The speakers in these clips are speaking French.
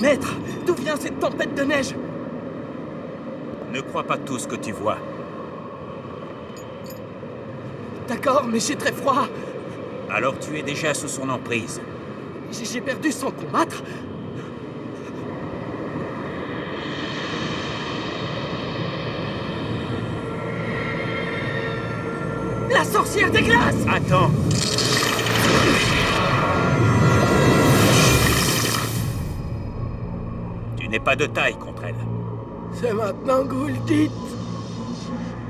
Maître, d'où vient cette tempête de neige? Ne crois pas tout ce que tu vois. D'accord, mais j'ai très froid. Alors tu es déjà sous son emprise. J'ai perdu sans combattre. La sorcière des glaces! Attends! Tu n'es pas de taille contre elle. C'est maintenant que vous le dites.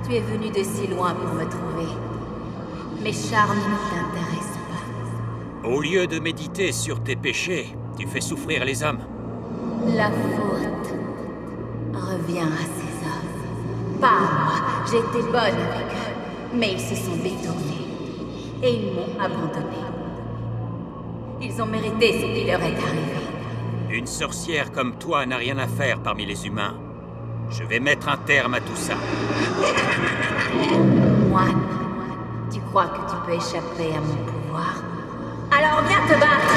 Tu es venu de si loin pour me trouver. Mes charmes ne t'intéressent pas. Au lieu de méditer sur tes péchés, tu fais souffrir les hommes. La faute revient à ces hommes. Pas à moi. J'ai été bonne avec eux. Mais ils se sont détournés. Et ils m'ont abandonné. Ils ont mérité ce qui leur est arrivé. Une sorcière comme toi n'a rien à faire parmi les humains. Je vais mettre un terme à tout ça. Moine, tu crois que tu peux échapper à mon pouvoir? Alors viens te battre!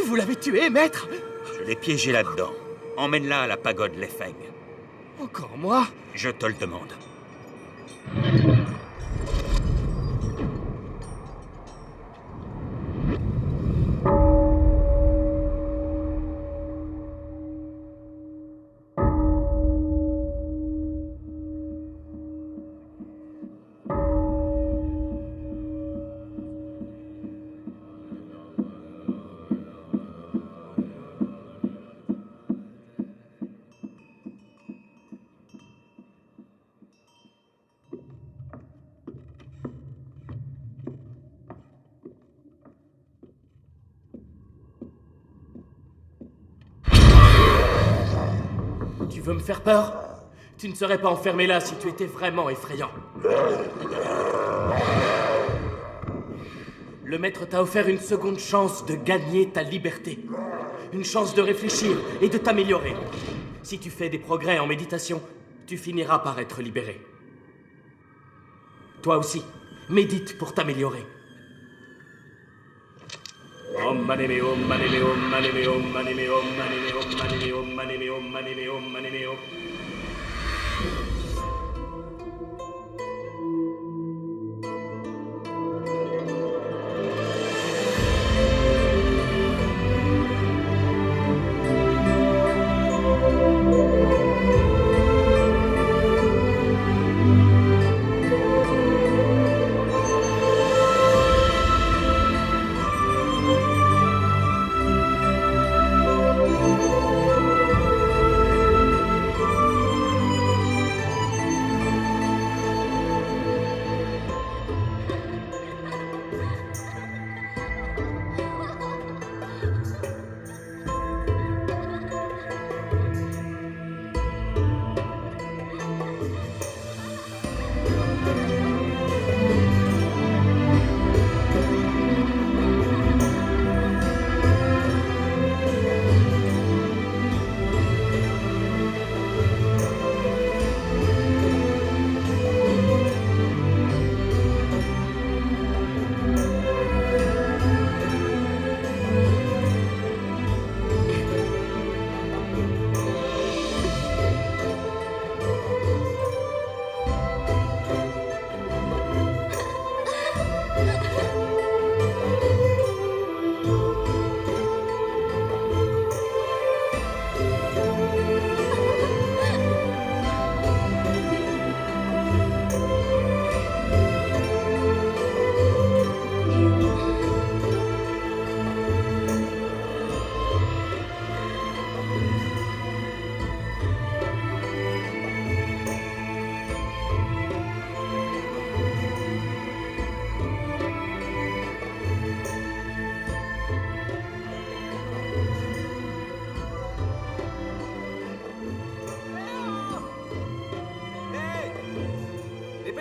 Vous l'avez tué, maître? Je l'ai piégée là-dedans. Emmène-la à la pagode Lefeng. Encore moi? Je te le demande. Tu veux me faire peur? Tu ne serais pas enfermé là si tu étais vraiment effrayant. Le maître t'a offert une seconde chance de gagner ta liberté. Une chance de réfléchir et de t'améliorer. Si tu fais des progrès en méditation, tu finiras par être libéré. Toi aussi, médite pour t'améliorer. Om mani me om mani me om mani me om mani me om mani me om mani me om mani me om mani me om mani me om.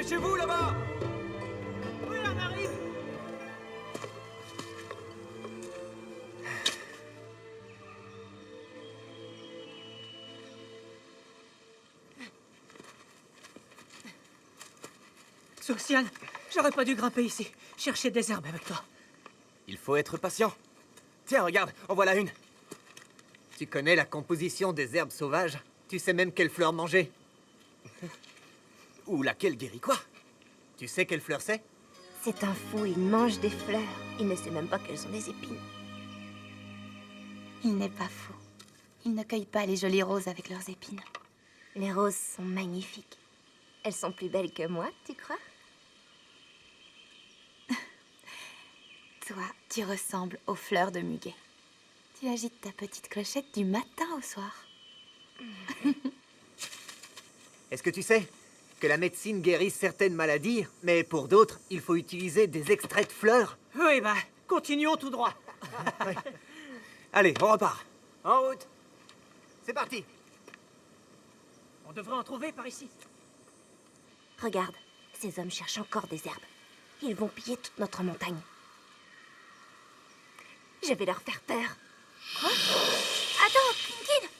Dépêchez-vous là-bas! Oui, on arrive! Xuxian, j'aurais pas dû grimper ici. Chercher des herbes avec toi. Il faut être patient. Tiens, regarde, en voilà une. Tu connais la composition des herbes sauvages? Tu sais même quelle fleur manger? Ou laquelle guérit quoi? Tu sais quelle fleur c'est? C'est un fou, il mange des fleurs. Il ne sait même pas qu'elles sont des épines. Il n'est pas fou. Il ne cueille pas les jolies roses avec leurs épines. Les roses sont magnifiques. Elles sont plus belles que moi, tu crois? Toi, tu ressembles aux fleurs de muguet. Tu agites ta petite clochette du matin au soir. Est-ce que tu sais que la médecine guérit certaines maladies, mais pour d'autres, il faut utiliser des extraits de fleurs? Oui, bah, continuons tout droit. Allez, on repart. En route. C'est parti! On devrait en trouver par ici. Regarde, ces hommes cherchent encore des herbes. Ils vont piller toute notre montagne. Je vais leur faire peur. Quoi? Attends, Kid!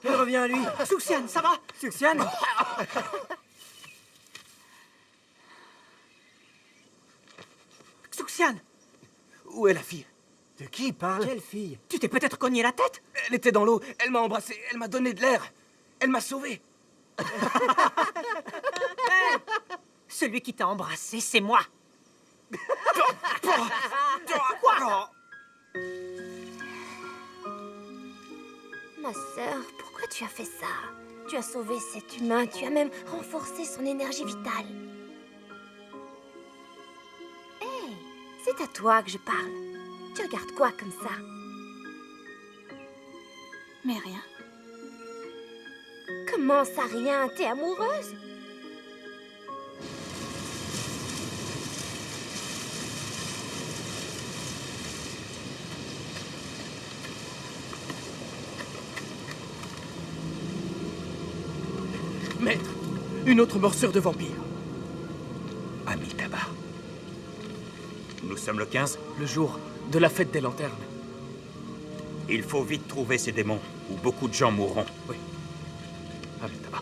Il revient à lui. Xuxian, ça va? Xuxian? Xuxian, Où est la fille? De qui il parle? Quelle fille? tu t'es peut-être cogné la tête? Elle était dans l'eau, elle m'a embrassé, elle m'a donné de l'air. Elle m'a sauvé. Celui qui t'a embrassé, c'est moi. Ma sœur, pourquoi tu as fait ça? Tu as sauvé cet humain, tu as même renforcé son énergie vitale. Hé, c'est à toi que je parle. Tu regardes quoi comme ça? Mais rien. Comment ça, rien? T'es amoureuse? Maître, une autre morsure de vampire. Amitabha. Nous sommes le 15. Le jour de la fête des lanternes. Il faut vite trouver ces démons, ou beaucoup de gens mourront. Oui. Amitabha.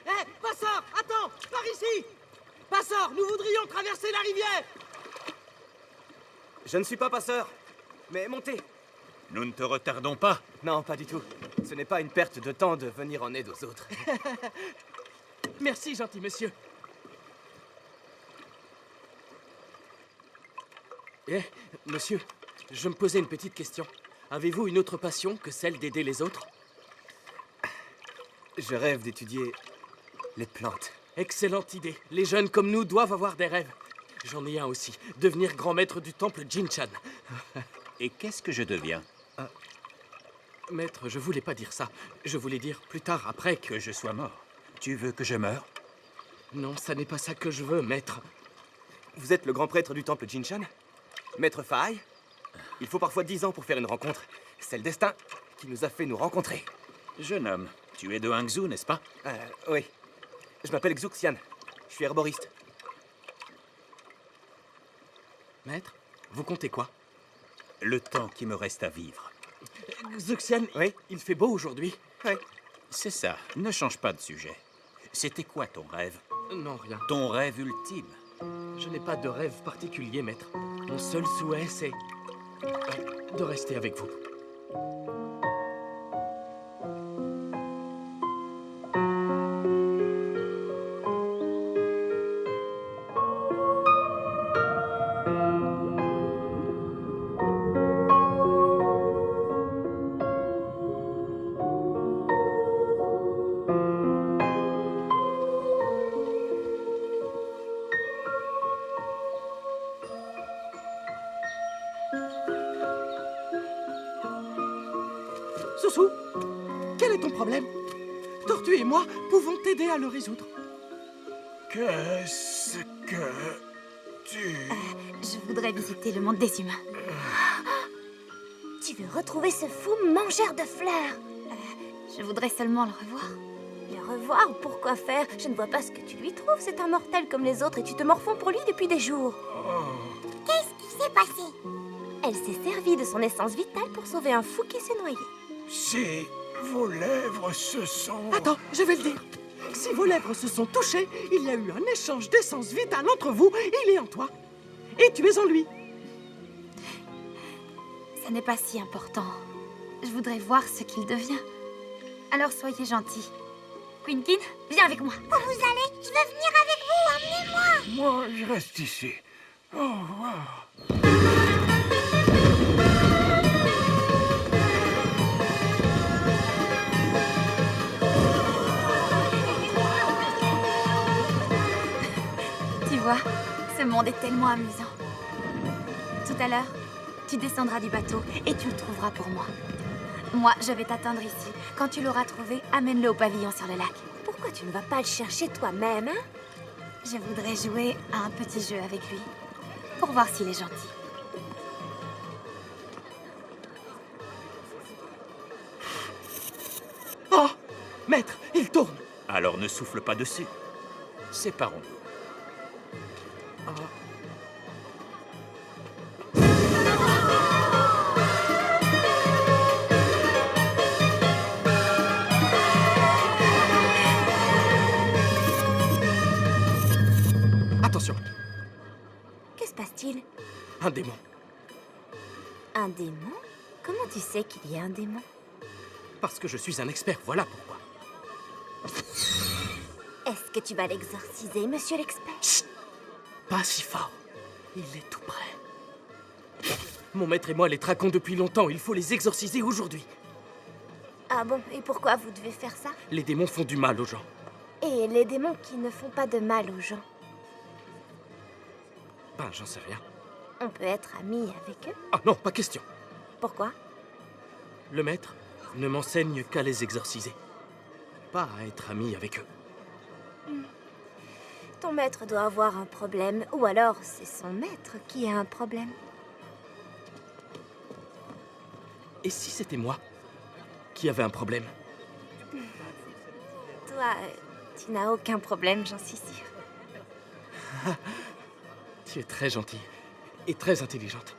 Hé, Passeur, attends, par ici! Passeur, nous voudrions traverser la rivière! Je ne suis pas passeur, mais montez. Nous ne te retardons pas. Non, pas du tout. Ce n'est pas une perte de temps de venir en aide aux autres. Merci, gentil monsieur. Eh, monsieur, je me posais une petite question. Avez-vous une autre passion que celle d'aider les autres? Je rêve d'étudier les plantes. Excellente idée. Les jeunes comme nous doivent avoir des rêves. J'en ai un aussi. Devenir grand maître du temple Jinchan. Et qu'est-ce que je deviens? Maître, je voulais pas dire ça. Je voulais dire plus tard, après que... Que je sois mort. Tu veux que je meure? Non, ça n'est pas ça que je veux, maître. Vous êtes le grand prêtre du temple Jinshan? Maître Farai? Il faut parfois 10 ans pour faire une rencontre. C'est le destin qui nous a fait nous rencontrer. Jeune homme, tu es de Hangzhou, n'est-ce pas? Oui. Je m'appelle Xuxian. Je suis herboriste. Maître, vous comptez quoi? Le temps qui me reste à vivre. Xuxian, Oui? il fait beau aujourd'hui. Oui. C'est ça, ne change pas de sujet. C'était quoi ton rêve? Non, rien. Ton rêve ultime? Je n'ai pas de rêve particulier, maître. Mon seul souhait, c'est de rester avec vous. Soussou, quel est ton problème? Tortue et moi pouvons t'aider à le résoudre. Qu'est-ce que tu... Je voudrais visiter le monde des humains. Tu veux retrouver ce fou mangeur de fleurs? Je voudrais seulement le revoir. Le revoir? Pourquoi faire? Je ne vois pas ce que tu lui trouves. C'est un mortel comme les autres et tu te morfonds pour lui depuis des jours. Qu'est-ce qui s'est passé? Elle s'est servie de son essence vitale pour sauver un fou qui s'est noyé. Si vos lèvres se sont... Attends, je vais le dire. Si vos lèvres se sont touchées, il y a eu un échange d'essence vitale entre vous. Il est en toi. Et tu es en lui. Ça n'est pas si important. Je voudrais voir ce qu'il devient. Alors soyez gentil. Queenkin, viens avec moi. Où vous allez? Je veux venir avec vous, emmenez-moi. Moi, je reste ici. Au revoir. Tu vois, ce monde est tellement amusant. Tout à l'heure, tu descendras du bateau et tu le trouveras pour moi. Moi, je vais t'attendre ici. Quand tu l'auras trouvé, amène-le au pavillon sur le lac. Pourquoi tu ne vas pas le chercher toi-même, hein? Je voudrais jouer à un petit jeu avec lui, pour voir s'il est gentil. Oh, maître, il tourne. Alors ne souffle pas dessus. Séparons-nous. Attention, Que se passe-t-il? un démon. Un démon? Comment tu sais qu'il y a un démon? Parce que je suis un expert, voilà pourquoi. Est-ce que tu vas l'exorciser, monsieur l'expert? Chut! Pas si fort. Il est tout près. Mon maître et moi les traquons depuis longtemps. Il faut les exorciser aujourd'hui. Ah bon? Et pourquoi vous devez faire ça? Les démons font du mal aux gens. Et les démons qui ne font pas de mal aux gens, Ben, j'en sais rien. on peut être amis avec eux? Ah non, pas question. Pourquoi? Le maître ne m'enseigne qu'à les exorciser. Pas à être ami avec eux. Ton maître doit avoir un problème, ou alors c'est son maître qui a un problème. Et si c'était moi qui avais un problème? Toi, tu n'as aucun problème, j'en suis sûre. Tu es très gentille et très intelligente.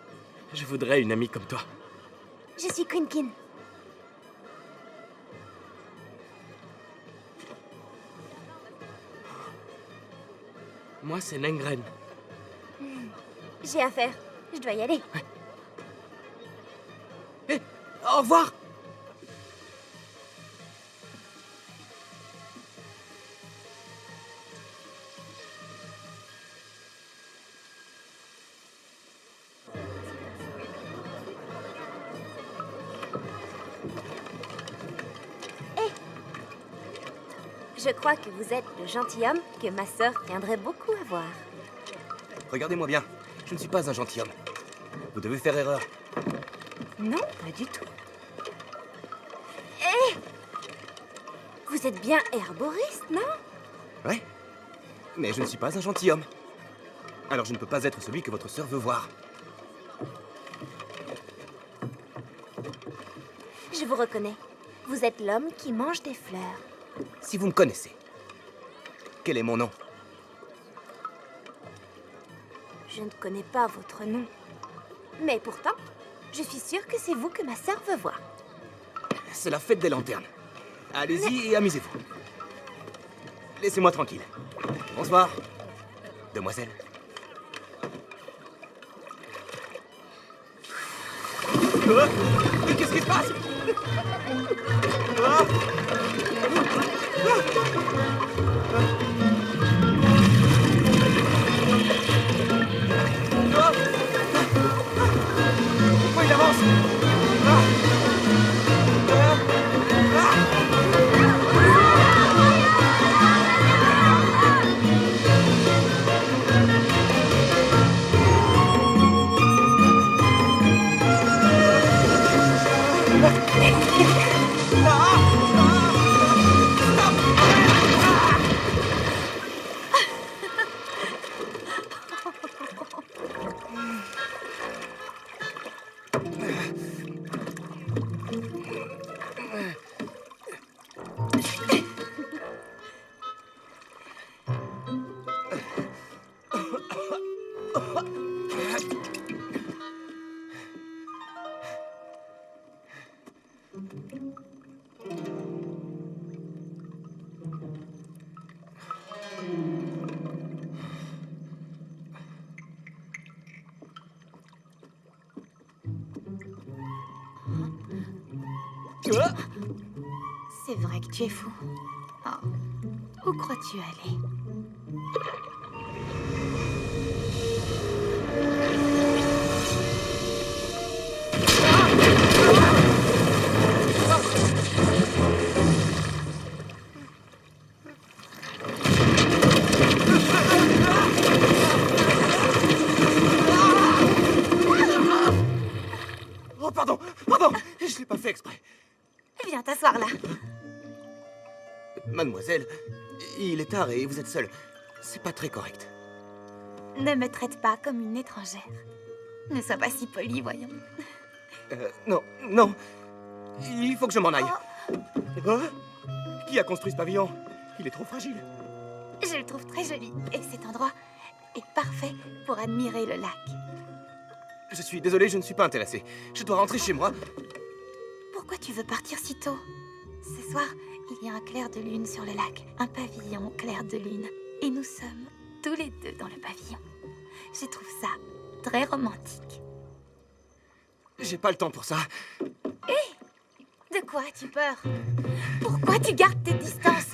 Je voudrais une amie comme toi. Je suis Queenkin. Moi, c'est Nengren. J'ai affaire. Je dois y aller. Hé, au revoir! Je crois que vous êtes le gentilhomme que ma sœur tiendrait beaucoup à voir. Regardez-moi bien. Je ne suis pas un gentilhomme. Vous devez faire erreur. Non, pas du tout. Hé! Vous êtes bien herboriste, non? Ouais. Mais je ne suis pas un gentilhomme. Alors je ne peux pas être celui que votre sœur veut voir. Je vous reconnais. Vous êtes l'homme qui mange des fleurs. Si vous me connaissez, quel est mon nom? Je ne connais pas votre nom. Mais pourtant, je suis sûre que c'est vous que ma sœur veut voir. C'est la fête des lanternes. Allez-y et amusez-vous. Laissez-moi tranquille. Bonsoir, demoiselle. Mais qu'est-ce qui se passe? Pourquoi il avance? C'est vrai que tu es fou. Oh. Où crois-tu aller? Oh, pardon, pardon, je l'ai pas fait exprès. Viens t'asseoir là. Mademoiselle, il est tard et vous êtes seule. C'est pas très correct. Ne me traite pas comme une étrangère. Ne sois pas si poli, voyons. Non, non. Il faut que je m'en aille. Oh, qui a construit ce pavillon? Il est trop fragile. Je le trouve très joli et cet endroit est parfait pour admirer le lac. Je suis désolé, je ne suis pas intéressé. Je dois rentrer chez moi. Pourquoi tu veux partir si tôt? Ce soir, il y a un clair de lune sur le lac. Un pavillon clair de lune. Et nous sommes tous les deux dans le pavillon. Je trouve ça très romantique. J'ai pas le temps pour ça. Hé! De quoi as-tu peur? Pourquoi tu gardes tes distances?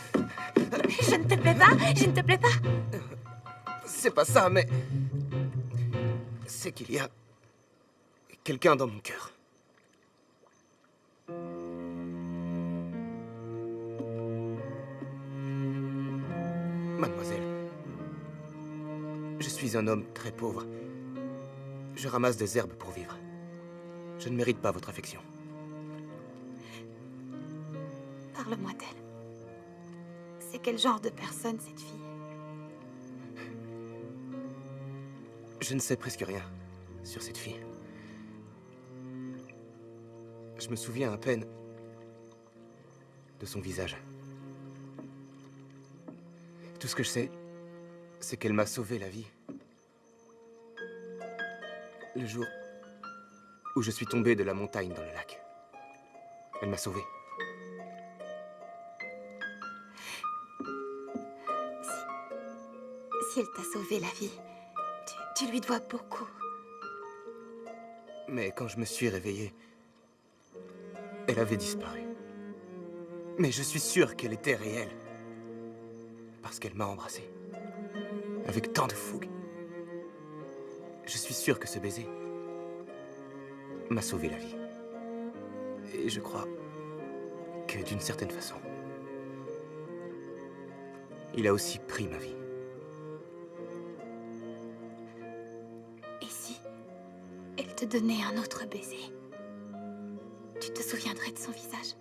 Je ne te plais pas? Je ne te plais pas? C'est pas ça, mais... c'est qu'il y a... quelqu'un dans mon cœur. Mademoiselle, je suis un homme très pauvre. Je ramasse des herbes pour vivre. Je ne mérite pas votre affection. Parle-moi d'elle. C'est quel genre de personne, cette fille? Je ne sais presque rien sur cette fille. Je me souviens à peine de son visage. Tout ce que je sais, c'est qu'elle m'a sauvé la vie. Le jour où je suis tombé de la montagne dans le lac. Elle m'a sauvé. Si elle t'a sauvé la vie, tu lui dois beaucoup. Mais quand je me suis réveillé, elle avait disparu. Mais je suis sûr qu'elle était réelle. Parce qu'elle m'a embrassé. Avec tant de fougue. Je suis sûr que ce baiser m'a sauvé la vie. Et je crois que d'une certaine façon, il a aussi pris ma vie. Et si elle te donnait un autre baiser? Tu te souviendrais de son visage?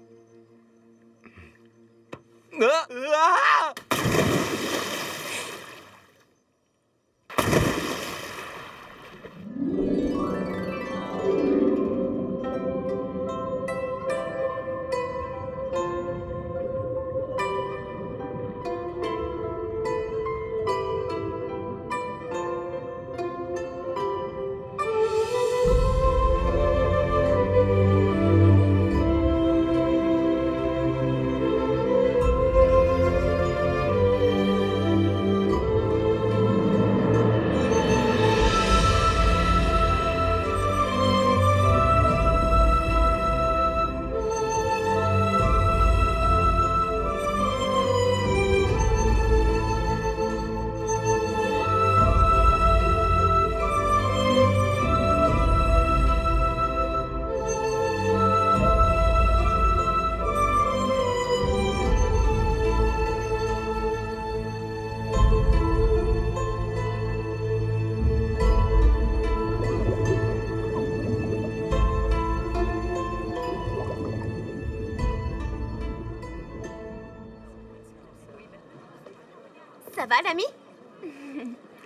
Ça va, l'ami?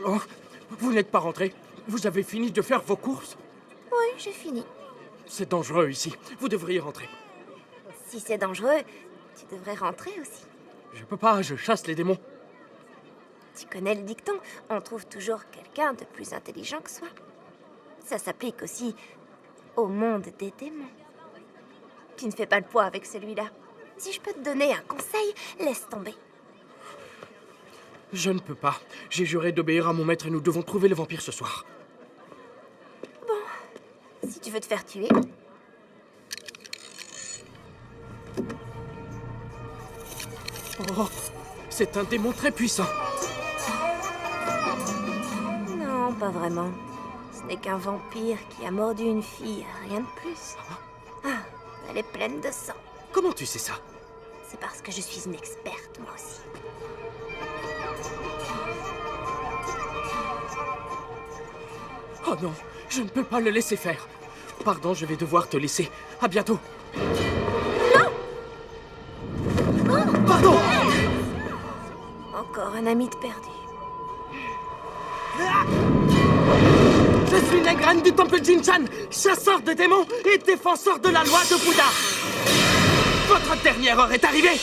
Oh, vous n'êtes pas rentré? Vous avez fini de faire vos courses? Oui, j'ai fini. C'est dangereux ici. Vous devriez rentrer. Si c'est dangereux, tu devrais rentrer aussi. Je peux pas, je chasse les démons. Tu connais le dicton, on trouve toujours quelqu'un de plus intelligent que soi. Ça s'applique aussi au monde des démons. Tu ne fais pas le poids avec celui-là. Si je peux te donner un conseil, laisse tomber. Je ne peux pas. J'ai juré d'obéir à mon maître et nous devons trouver le vampire ce soir. Bon, si tu veux te faire tuer... Oh, c'est un démon très puissant. Non, pas vraiment. Ce n'est qu'un vampire qui a mordu une fille, rien de plus. Ah, elle est pleine de sang. Comment tu sais ça? C'est parce que je suis une experte, moi aussi. Oh non, je ne peux pas le laisser faire. Pardon, je vais devoir te laisser. À bientôt. Pardon! Encore un ami de perdu. Je suis Negran du temple Jinshan, chasseur de démons et défenseur de la loi de Bouddha. Votre dernière heure est arrivée.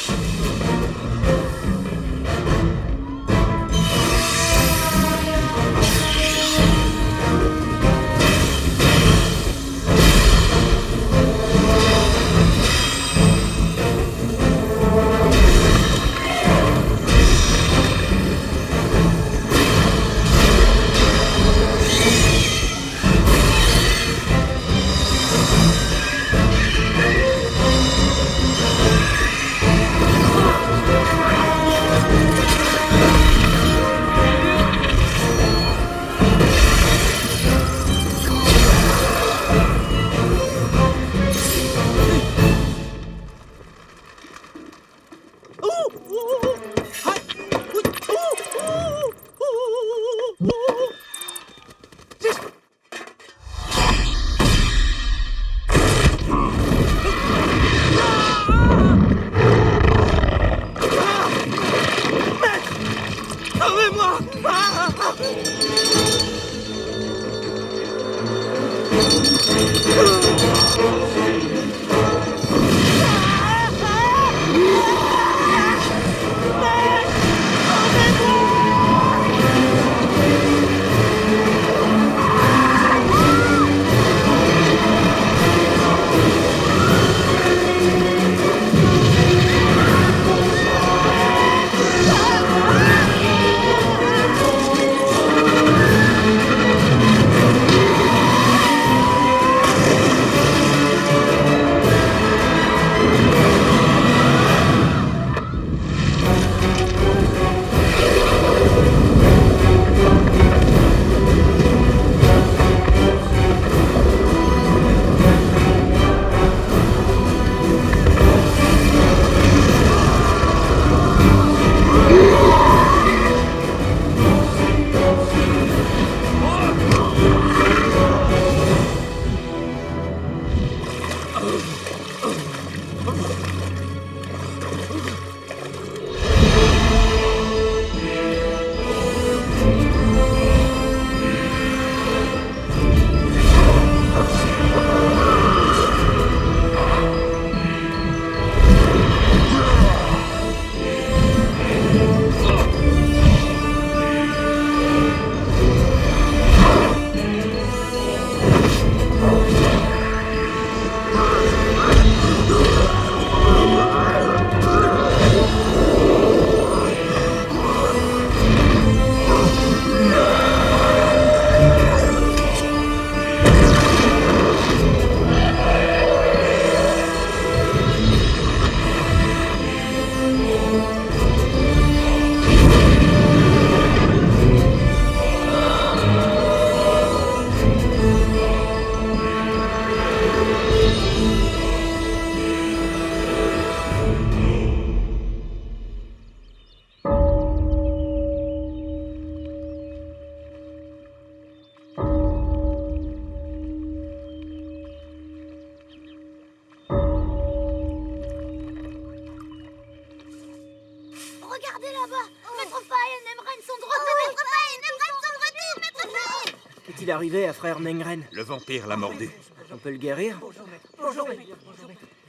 regardez là-bas. Maître Faye et Nemren sont de retour. Maître Faye et Nemren sont de retour, Maître Faye. Qu'est-il arrivé à frère Nengren? Le vampire l'a mordu. On peut le guérir?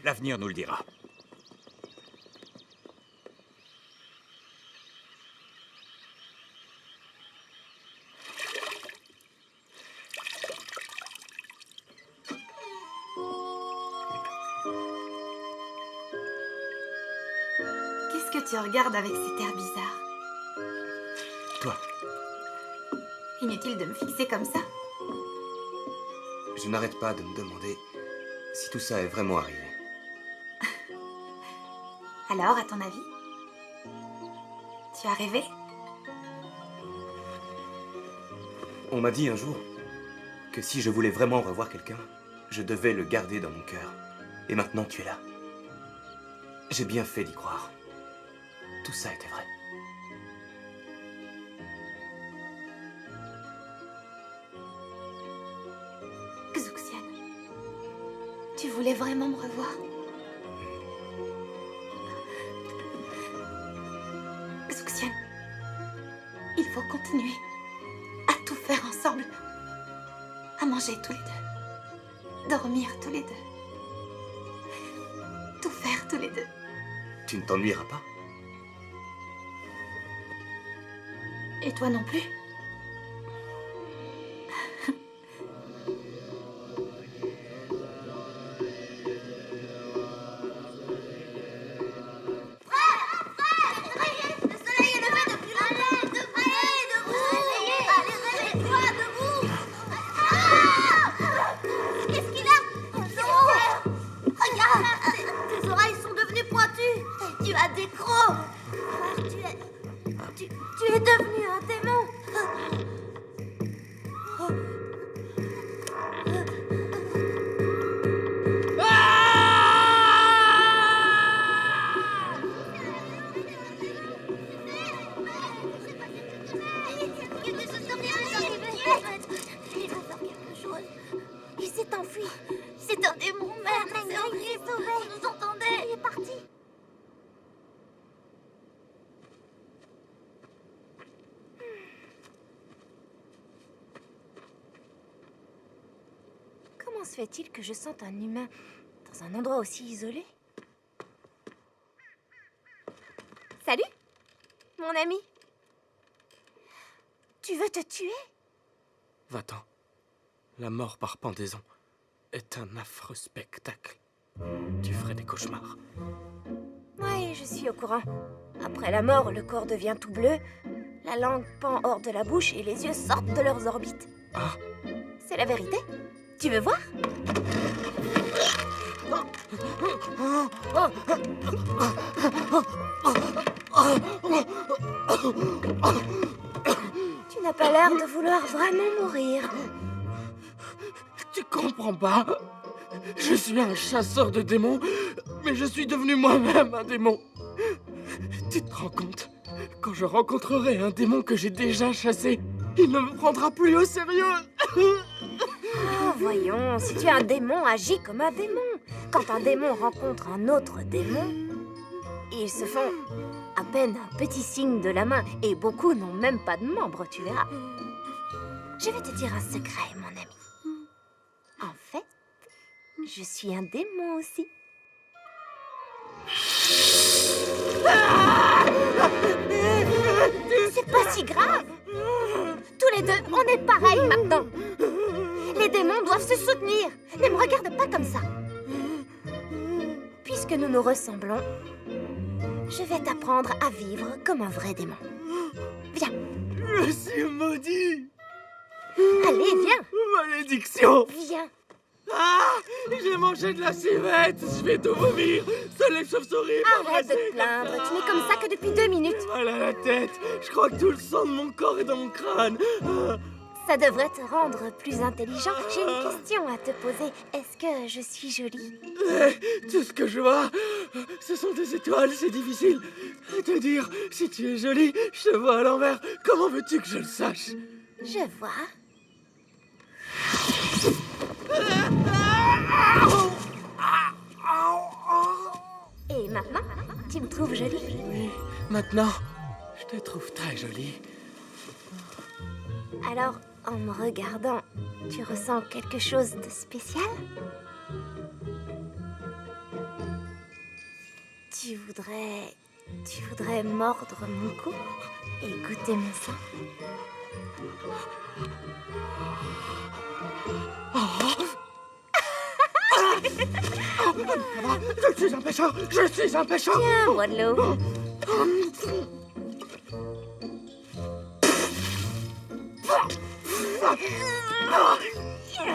L'avenir nous le dira. Qu'est-ce que tu regardes avec cet air bizarre? Toi, Inutile de me fixer comme ça. je n'arrête pas de me demander si tout ça est vraiment arrivé. Alors, à ton avis? Tu as rêvé? On m'a dit un jour que si je voulais vraiment revoir quelqu'un, je devais le garder dans mon cœur. Et maintenant, tu es là. J'ai bien fait d'y croire. Tout ça était vrai. Xuxian, tu voulais vraiment me revoir? Xuxian, il faut continuer à tout faire ensemble. À manger tous les deux. Dormir tous les deux. Tout faire tous les deux. Tu ne t'ennuieras pas? Et toi non plus? Le soleil est levé depuis longtemps. Debout. Allez, réveille-toi, debout. Qu'est-ce qu'il a? Non. Regarde, tes oreilles sont devenues pointues. Tu as des crocs. Tu es devenu un démon. Il s'est enfui. C'est un démon, merde. C'est horrible. Vous nous entendez? Il est parti. Comment se fait-il que je sente un humain dans un endroit aussi isolé? Salut, mon ami. Tu veux te tuer? Va-t'en. La mort par pendaison est un affreux spectacle. Tu ferais des cauchemars. Oui, je suis au courant. Après la mort, le corps devient tout bleu, la langue pend hors de la bouche et les yeux sortent de leurs orbites. Ah, C'est la vérité. Tu veux voir? Tu n'as pas l'air de vouloir vraiment mourir. tu comprends pas? Je suis un chasseur de démons, mais je suis devenu moi-même un démon. Tu te rends compte? Quand je rencontrerai un démon que j'ai déjà chassé, il ne me prendra plus au sérieux. Oh, voyons, si tu es un démon, agis comme un démon. Quand un démon rencontre un autre démon, ils se font à peine un petit signe de la main, et beaucoup n'ont même pas de membres, tu verras. Je vais te dire un secret, mon ami. En fait, je suis un démon aussi. C'est pas si grave. Tous les deux, on est pareils maintenant. Les démons doivent se soutenir. Ne me regarde pas comme ça. Puisque nous nous ressemblons, je vais t'apprendre à vivre comme un vrai démon. Viens. Je suis maudit. Allez, viens. Malédiction. Viens. Ah, j'ai mangé de la civette. Je vais tout vomir. C'est les chauves-souris. Arrête de te plaindre. Tu n'es comme ça que depuis 2 minutes. Voilà la tête. Je crois que tout le sang de mon corps est dans mon crâne. Ah. Ça devrait te rendre plus intelligent. J'ai une question à te poser. Est-ce que je suis jolie? Tout ce que je vois, ce sont des étoiles, c'est difficile. Te dire si tu es jolie, je te vois à l'envers. Comment veux-tu que je le sache? Je vois. Et maintenant, tu me trouves jolie? Oui, maintenant, je te trouve très jolie. Alors, en me regardant, tu ressens quelque chose de spécial? Tu voudrais mordre mon cou et goûter mon sang? Je suis un pêcheur! Je suis un pêcheur! Tiens, bois de l'eau.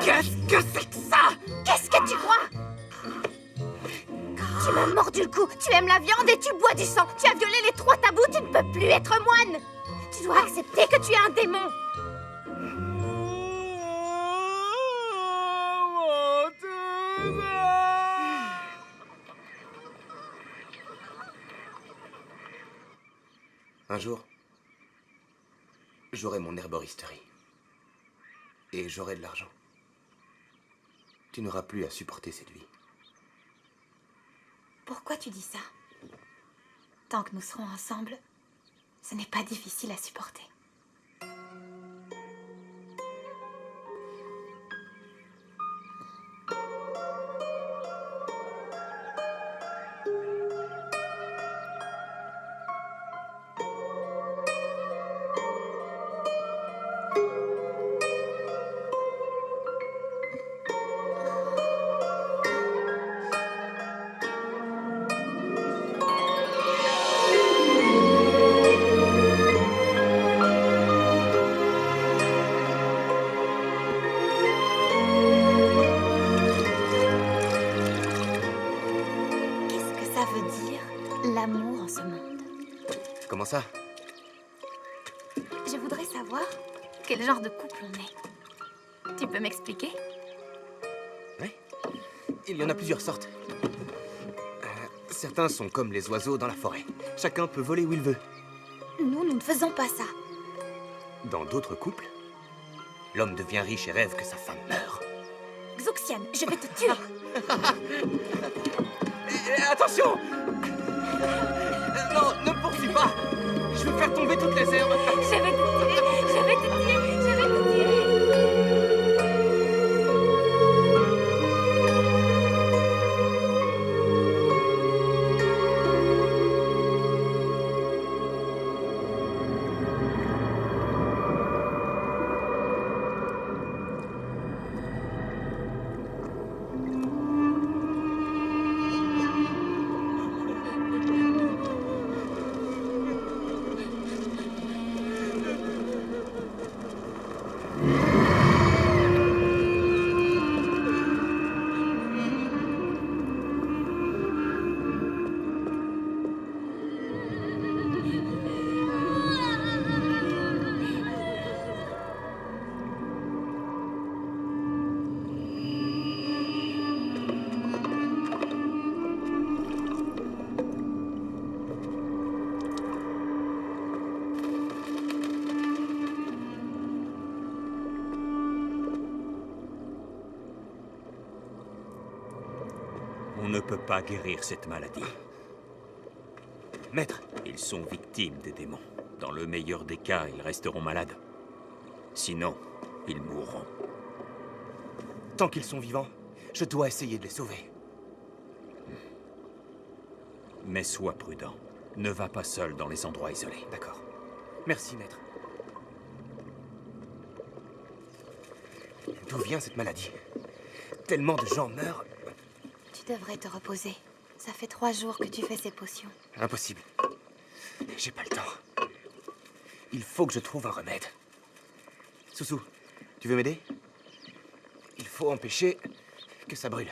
Qu'est-ce que c'est que ça? Qu'est-ce que tu crois? Tu m'as mordu le cou, tu aimes la viande et tu bois du sang. Tu as violé les 3 tabous, tu ne peux plus être moine. Tu dois accepter que tu es un démon. Un jour, j'aurai mon herboristerie. Et j'aurai de l'argent. Tu n'auras plus à supporter cette vie. Pourquoi tu dis ça? Tant que nous serons ensemble, ce n'est pas difficile à supporter. L'amour en ce monde. Comment ça? Je voudrais savoir quel genre de couple on est. Tu peux m'expliquer? Oui. Il y en a plusieurs sortes. Certains sont comme les oiseaux dans la forêt. Chacun peut voler où il veut. Nous ne faisons pas ça. Dans d'autres couples, l'homme devient riche et rêve que sa femme meure. Xuxian, je vais te tuer. Attention! Non, ne me poursuis pas! Je vais faire tomber toutes les herbes! Je vais te tuer! Je vais te tuer! Je vais te tuer! On ne peut pas guérir cette maladie. Maître, ils sont victimes des démons. Dans le meilleur des cas, ils resteront malades. Sinon, ils mourront. Tant qu'ils sont vivants, je dois essayer de les sauver. Mais sois prudent. Ne va pas seul dans les endroits isolés. D'accord. Merci, maître. D'où vient cette maladie? Tellement de gens meurent. Tu devrais te reposer. Ça fait 3 jours que tu fais ces potions. Impossible. J'ai pas le temps. Il faut que je trouve un remède. Soussou, tu veux m'aider? Il faut empêcher que ça brûle.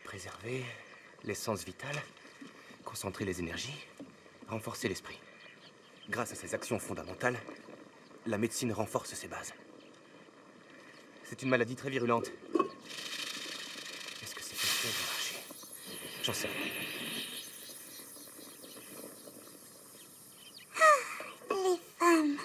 Préserver l'essence vitale, concentrer les énergies, renforcer l'esprit. Grâce à ces actions fondamentales, la médecine renforce ses bases. C'est une maladie très virulente. Est-ce que ces potions vont marcher? J'en sais rien. Les femmes.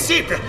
disciples!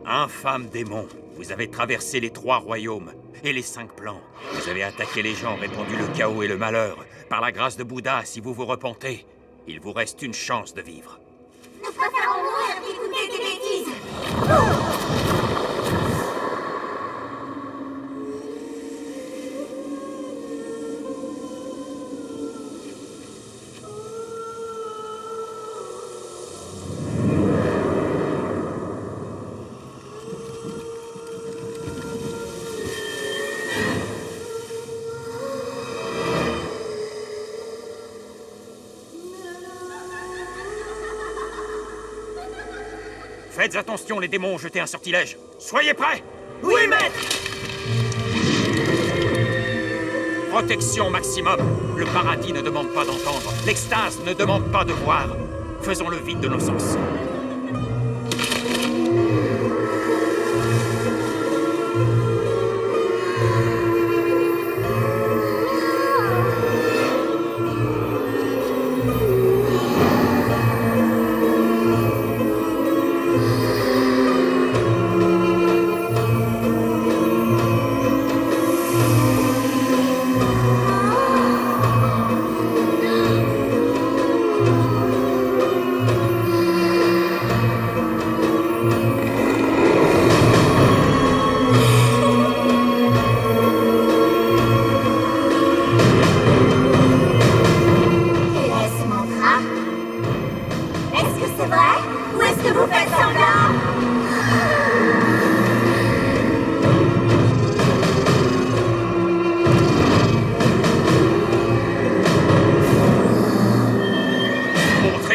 Infâme démon, vous avez traversé les 3 royaumes et les 5 plans. Vous avez attaqué les gens, répandu le chaos et le malheur. Par la grâce de Bouddha, si vous vous repentez, il vous reste une chance de vivre. Nous préférons mourir qu'écouter des bêtises. Faites attention, les démons ont jeté un sortilège. Soyez prêts! Oui, maître! Protection maximum. Le paradis ne demande pas d'entendre. L'extase ne demande pas de voir. Faisons le vide de nos sens.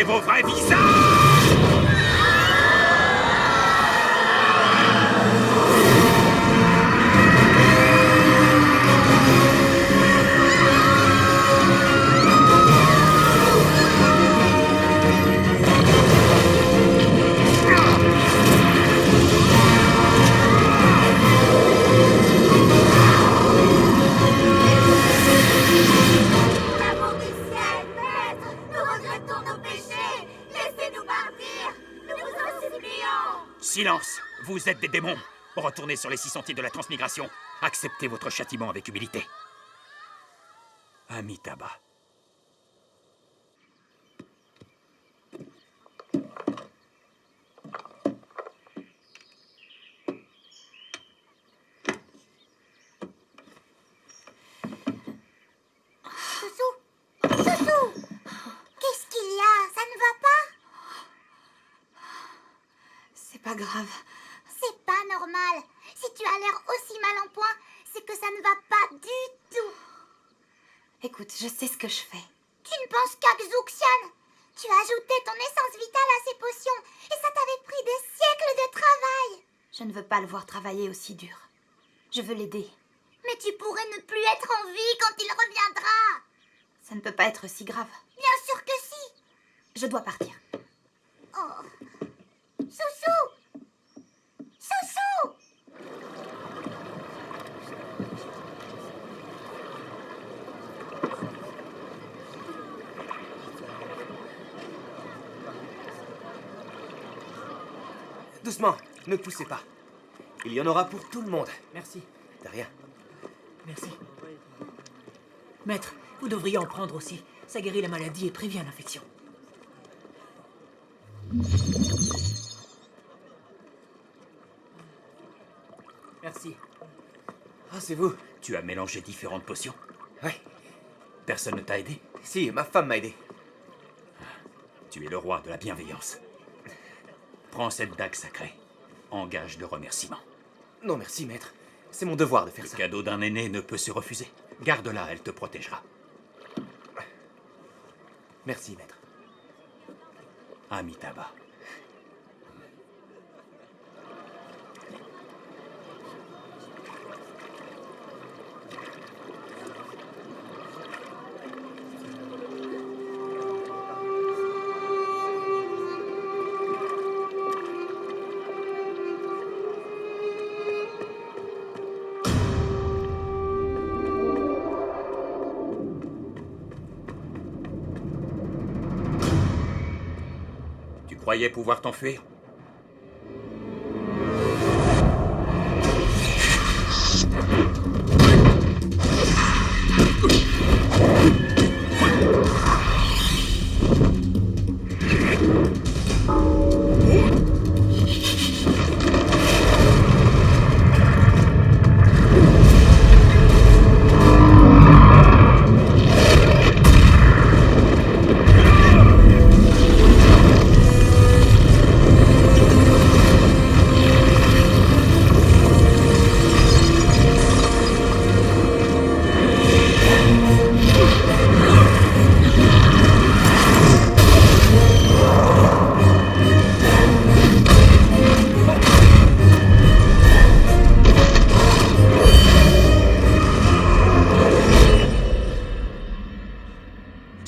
Vos vrais visages! Silence! Vous êtes des démons! Retournez sur les 6 sentiers de la transmigration. Acceptez votre châtiment avec humilité. Amitabha. Soussou! Soussou! Qu'est-ce qu'il y a? Ça ne va pas? C'est pas grave. C'est pas normal. Si tu as l'air aussi mal en point, c'est que ça ne va pas du tout. Écoute, je sais ce que je fais. Tu ne penses qu'à Xuxian. Tu as ajouté ton essence vitale à ces potions et ça t'avait pris des siècles de travail. Je ne veux pas le voir travailler aussi dur. Je veux l'aider. Mais tu pourrais ne plus être en vie quand il reviendra. Ça ne peut pas être si grave. Bien sûr que si. Je dois partir. Oh. Soussou! Soussou! Doucement, ne poussez pas. Il y en aura pour tout le monde. Merci. De rien. Merci. Maître, vous devriez en prendre aussi. Ça guérit la maladie et prévient l'infection. Merci. Ah, c'est vous. Tu as mélangé différentes potions? Ouais. Personne ne t'a aidé? Si, ma femme m'a aidé. Tu es le roi de la bienveillance. Prends cette dague sacrée. En gage de remerciement. Non, merci, maître. C'est mon devoir de faire Le ça. cadeau d'un aîné ne peut se refuser. Garde-la, elle te protégera. Merci, maître. Amitabha. Tu croyais pouvoir t'enfuir?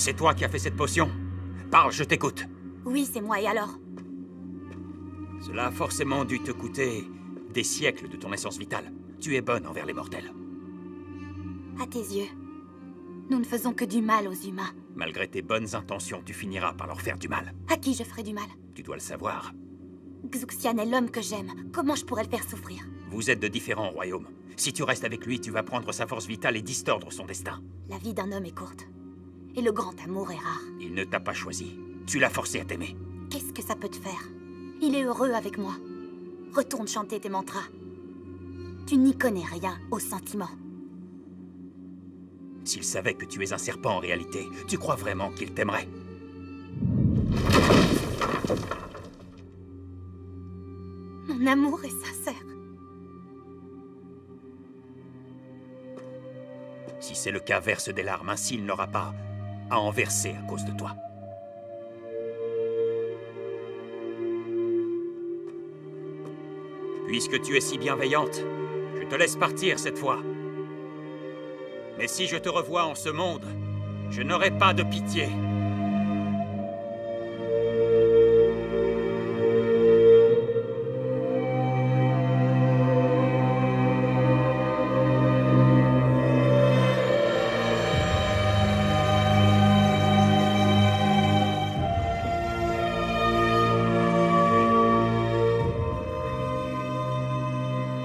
C'est toi qui as fait cette potion? Parle, je t'écoute. Oui, c'est moi, et alors? Cela a forcément dû te coûter des siècles de ton essence vitale. Tu es bonne envers les mortels. À tes yeux, nous ne faisons que du mal aux humains. Malgré tes bonnes intentions, tu finiras par leur faire du mal. À qui je ferai du mal? Tu dois le savoir. Xuxian est l'homme que j'aime. Comment je pourrais le faire souffrir? Vous êtes de différents royaumes. Si tu restes avec lui, tu vas prendre sa force vitale et distordre son destin. La vie d'un homme est courte. Et le grand amour est rare. Il ne t'a pas choisi. Tu l'as forcé à t'aimer. Qu'est-ce que ça peut te faire? Il est heureux avec moi. Retourne chanter tes mantras. Tu n'y connais rien aux sentiments. S'il savait que tu es un serpent en réalité, tu crois vraiment qu'il t'aimerait? Mon amour est sincère. Si c'est le cas, verse des larmes, ainsi il n'aura pas à en verser à cause de toi. Puisque tu es si bienveillante, je te laisse partir cette fois. Mais si je te revois en ce monde, je n'aurai pas de pitié.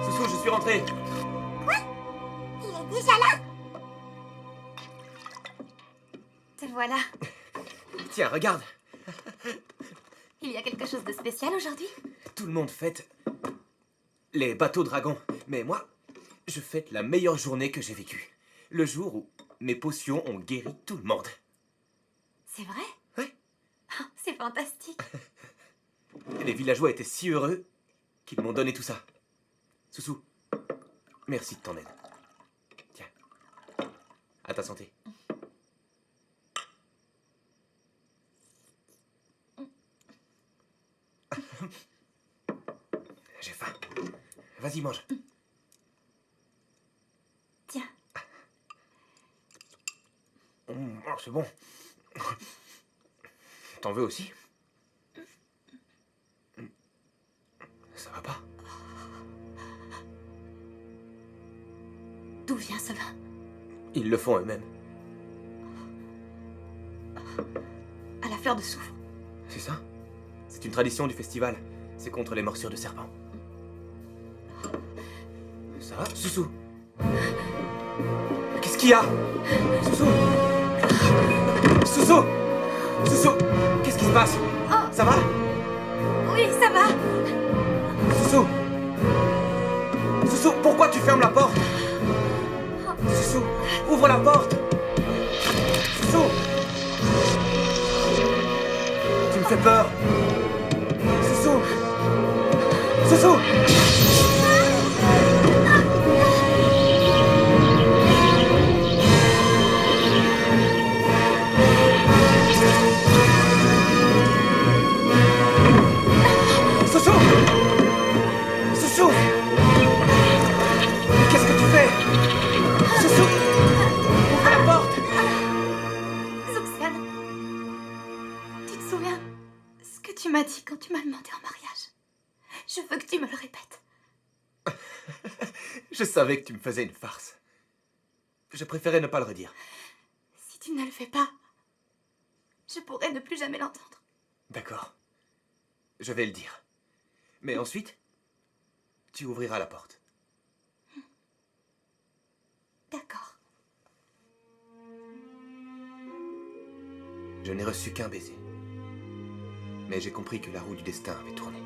Susu, je suis rentré. Quoi? Il est déjà là? Te voilà. Tiens, regarde. Il y a quelque chose de spécial aujourd'hui? Tout le monde fête les bateaux dragons. Mais moi, je fête la meilleure journée que j'ai vécue. Le jour où mes potions ont guéri tout le monde. C'est vrai? Ouais. Oh, c'est fantastique. Les villageois étaient si heureux qu'ils m'ont donné tout ça. Susu, merci de ton aide. Tiens, à ta santé. J'ai faim. Vas-y, mange. Tiens. Oh, c'est bon. T'en veux aussi? Ça va pas? D'où vient ce vin? Ils le font eux-mêmes. À la fleur de soufre. C'est ça? C'est une tradition du festival. C'est contre les morsures de serpents. Ça va, Susu? Qu'est-ce qu'il y a? Susu? Susu? Susu? Qu'est-ce qui se passe? Oh. Ça va? Oui, ça va. Susu? Susu, pourquoi tu fermes la porte? Susu, ouvre la porte! Susu! Tu me fais peur! Susu! Susu! m'as dit quand tu m'as demandé en mariage. Je veux que tu me le répètes. Je savais que tu me faisais une farce. Je préférais ne pas le redire. Si tu ne le fais pas, je pourrais ne plus jamais l'entendre. D'accord. Je vais le dire. Mais ensuite, tu ouvriras la porte. D'accord. Je n'ai reçu qu'un baiser. Mais j'ai compris que la roue du destin avait tourné.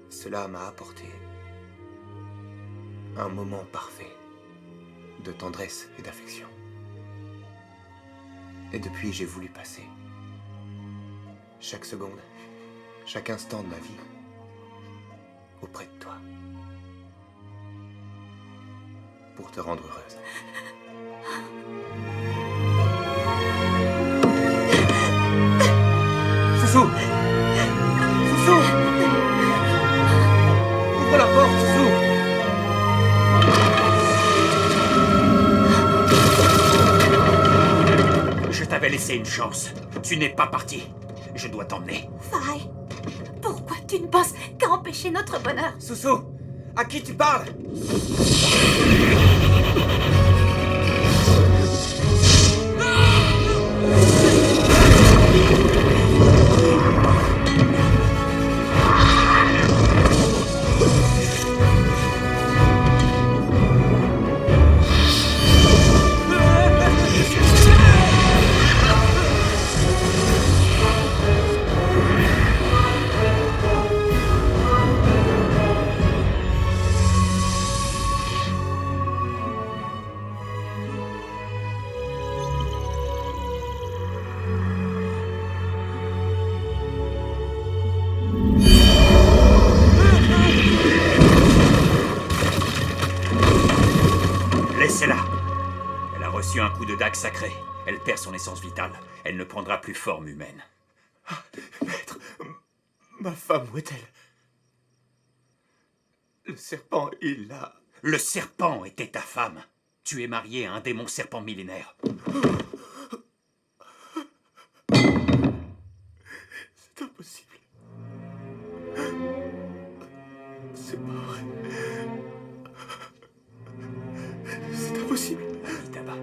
Cela m'a apporté un moment parfait de tendresse et d'affection. Et depuis, j'ai voulu passer chaque seconde, chaque instant de ma vie auprès de toi. Pour te rendre heureuse. Sousou! Sousou! Ouvre la porte, Sousou! Je t'avais laissé une chance. Tu n'es pas parti. Je dois t'emmener. Faye, pourquoi tu ne penses qu'à empêcher notre bonheur? Sousou! À qui tu parles? Laissez-la. Elle a reçu un coup de dague sacré. Elle perd son essence vitale. Elle ne prendra plus forme humaine. Maître, ma femme, où est-elle? Le serpent, il l'a... Le serpent était ta femme. Tu es marié à un démon serpent millénaire. C'est impossible. C'est pas vrai. C'est impossible. Amitabha.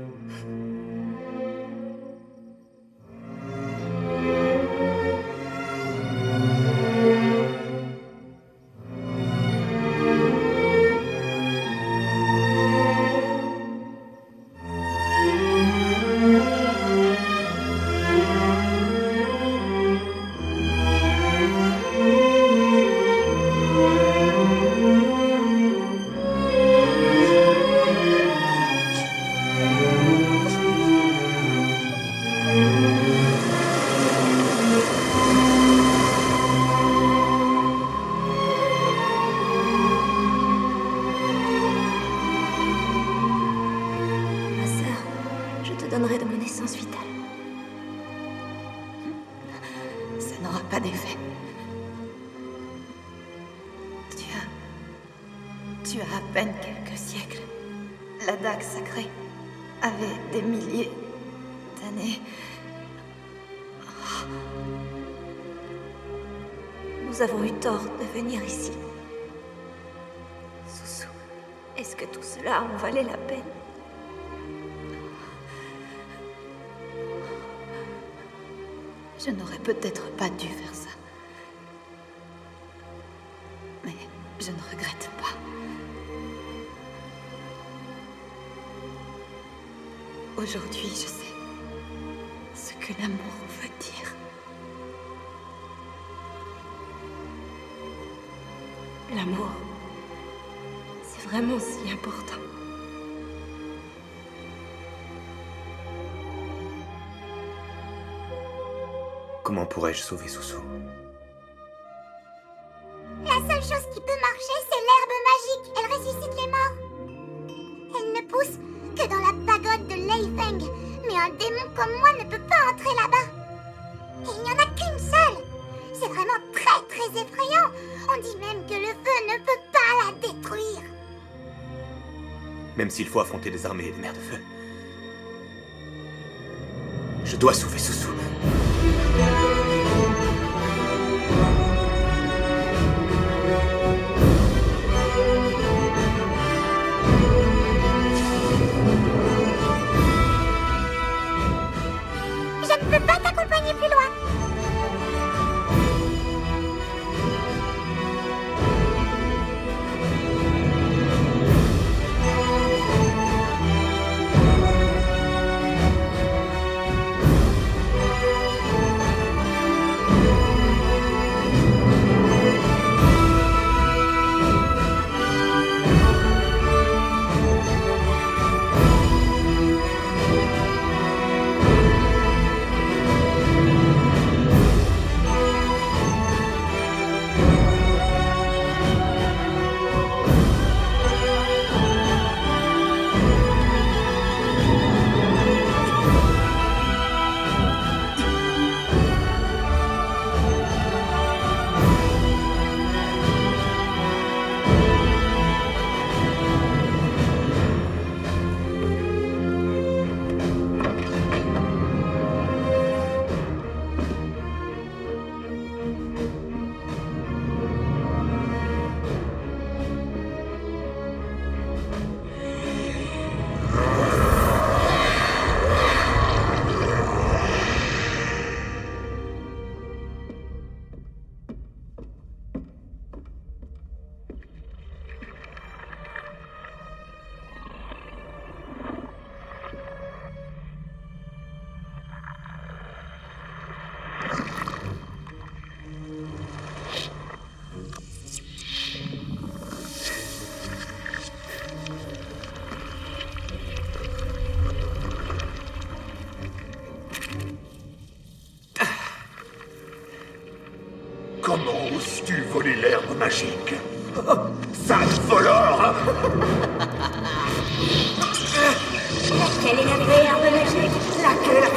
Ma sœur, je te donnerai de mon essence vitale. Ça n'aura pas d'effet. Tu as à peine quelques siècles. La dague sacrée avait des milliers d'années. Nous avons eu tort de venir ici. Sousou, est-ce que tout cela en valait la peine? Je n'aurais peut-être pas dû faire ça. Mais je ne regrette pas. Aujourd'hui, je sais ce que l'amour veut dire. L'amour, c'est vraiment si important. Comment pourrais-je sauver Sousou? La seule chose qui peut marcher, c'est l'herbe magique. Elle ressuscite les morts. Elle ne pousse que dans la pagode de Leifeng. Mais un démon comme moi ne peut pas entrer là-bas. Et il n'y en a qu'une seule. C'est vraiment très très effrayant. On dit même que le feu ne peut pas la détruire. Même s'il faut affronter des armées et des mers de feu. Je dois sauver Sousou. magique. Sale voleur! Quelle est la vraie herbe magique? Laquelle?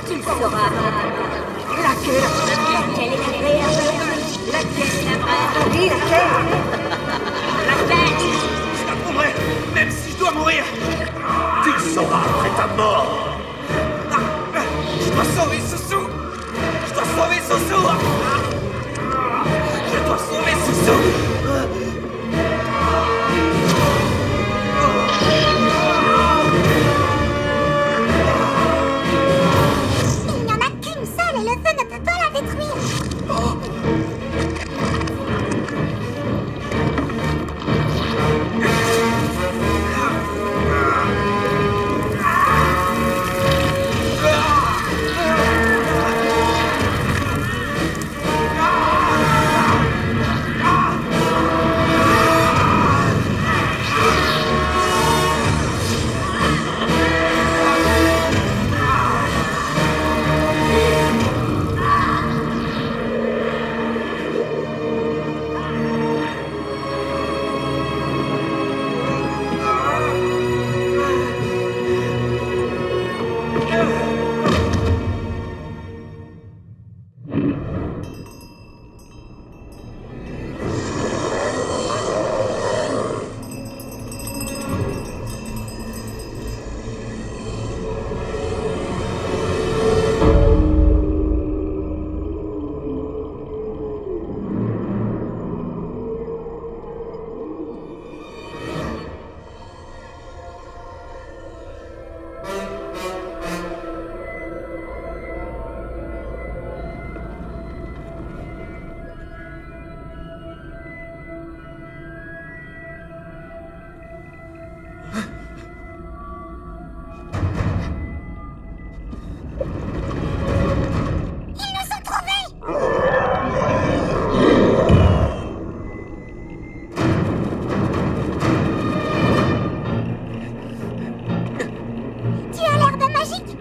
Tu le sauras. Laquelle? Quelle est la vraie herbe magique? Laquelle est la vraie? Oui, laquelle? Laquelle? Je l'approuverai, même si je dois mourir. Tu le sauras après ta mort! Je dois sauver Soussou. Je dois sauver Soussou. Je dois sauver Soussou. Il n'y en a qu'une seule et le feu ne peut pas la détruire.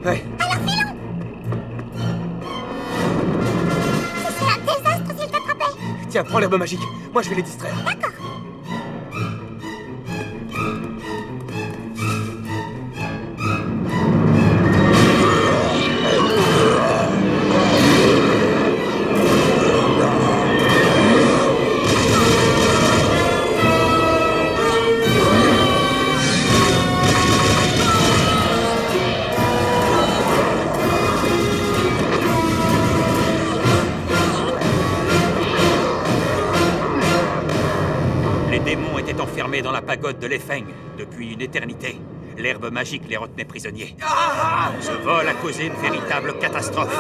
Ouais. Alors filons! Ce serait un désastre s'ils t'attrapaient! Tiens, prends l'herbe magique. Moi, je vais les distraire. D'accord. Enfermés dans la pagode de Lefeng depuis une éternité. L'herbe magique les retenait prisonniers. Ce vol a causé une véritable catastrophe.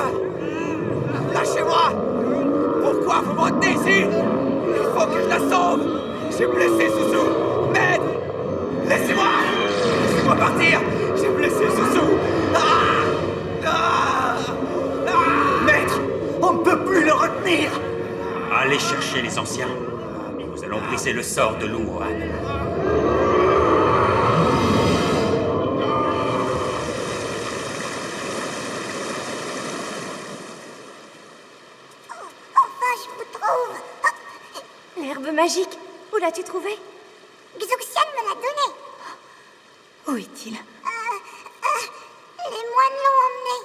Lâchez-moi! Pourquoi vous me retenez ici? Il faut que je la sauve! J'ai blessé Soussou! Maître! Laissez-moi! Laissez-moi partir! J'ai blessé Soussou! Maître! On ne peut plus le retenir! Allez chercher les anciens. Nous allons briser le sort de Luohan. Enfin, je vous trouve! L'herbe magique, où l'as-tu trouvée? Xuxian me l'a donnée! Où est-il? Les moines l'ont emmenée!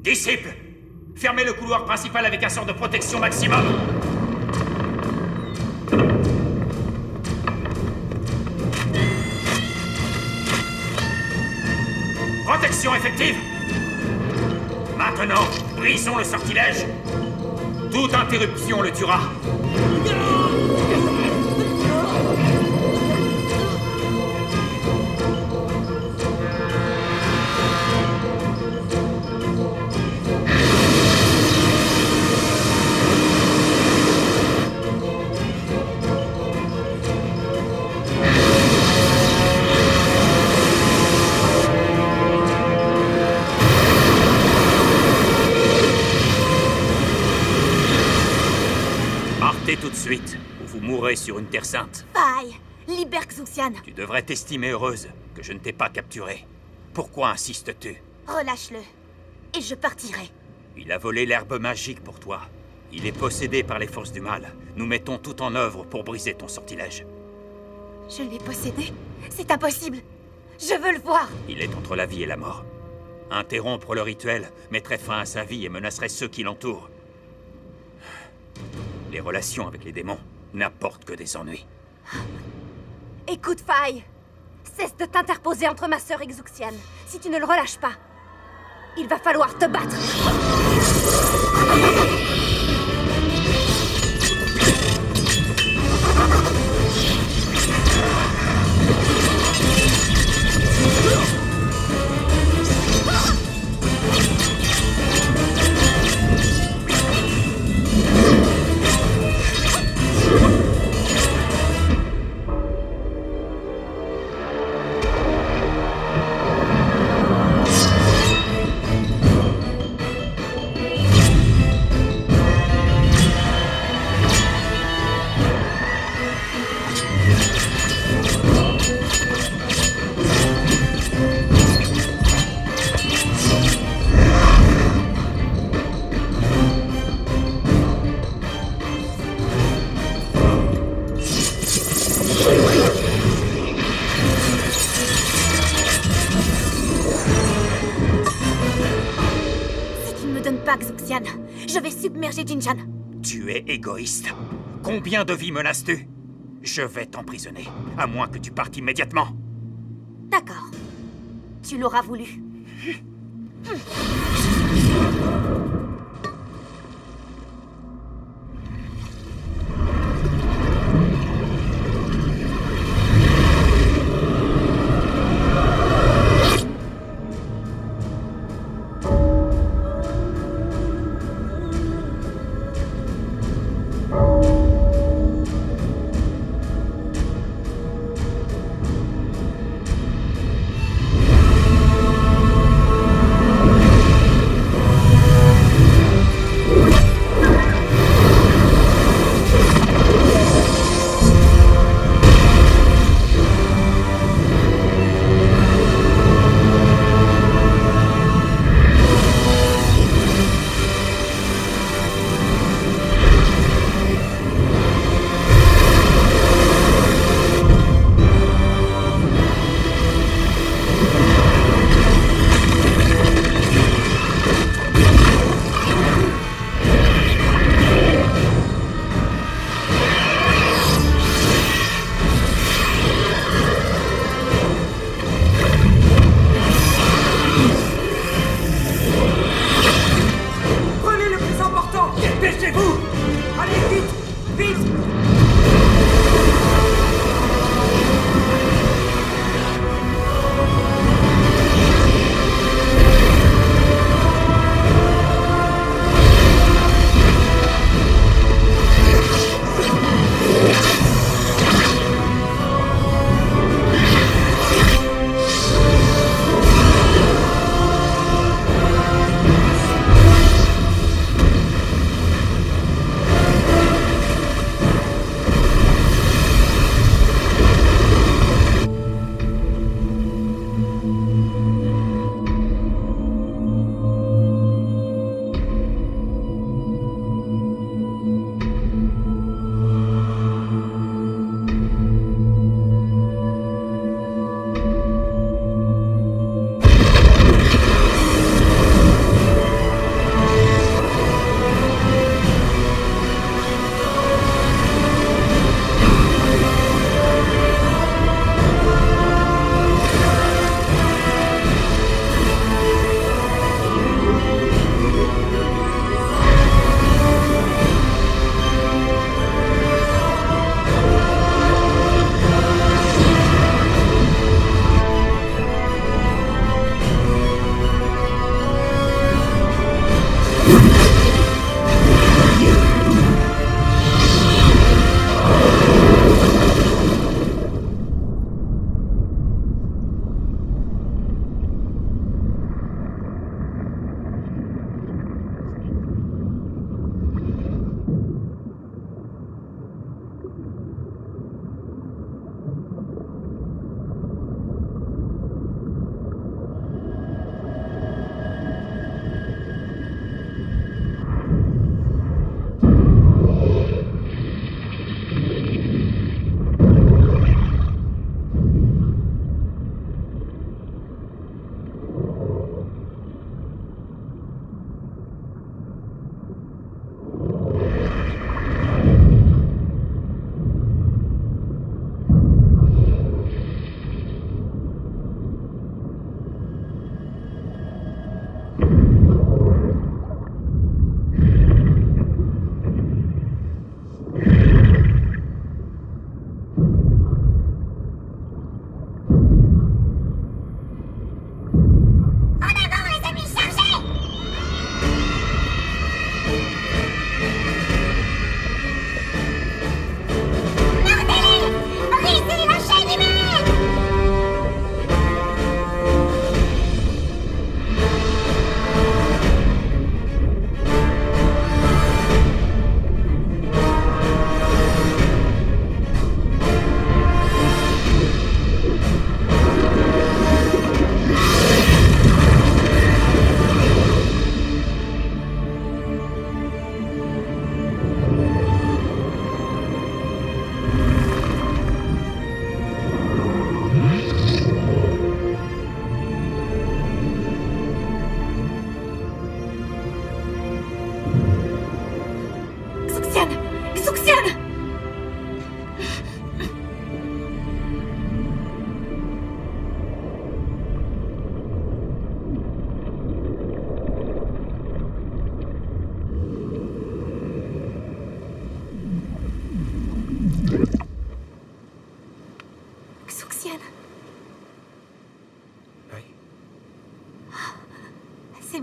Disciples, fermez le couloir principal avec un sort de protection maximum. Protection effective. Maintenant, brisons le sortilège. Toute interruption le tuera. Partez tout de suite, ou vous mourrez sur une terre sainte. Faille! Libère Xuxian! Tu devrais t'estimer heureuse que je ne t'ai pas capturée. Pourquoi insistes-tu? Relâche-le, et je partirai. Il a volé l'herbe magique pour toi. Il est possédé par les forces du mal. Nous mettons tout en œuvre pour briser ton sortilège. Je l'ai possédé? C'est impossible! Je veux le voir! Il est entre la vie et la mort. Interrompre le rituel mettrait fin à sa vie et menacerait ceux qui l'entourent. Les relations avec les démons n'apportent que des ennuis. Écoute, Faille! Cesse de t'interposer entre ma sœur et Xuxian. Si tu ne le relâches pas, il va falloir te battre. Xuxian, je vais submerger Jinjan. Tu es égoïste. Combien de vies menaces-tu? Je vais t'emprisonner, à moins que tu partes immédiatement. D'accord. Tu l'auras voulu.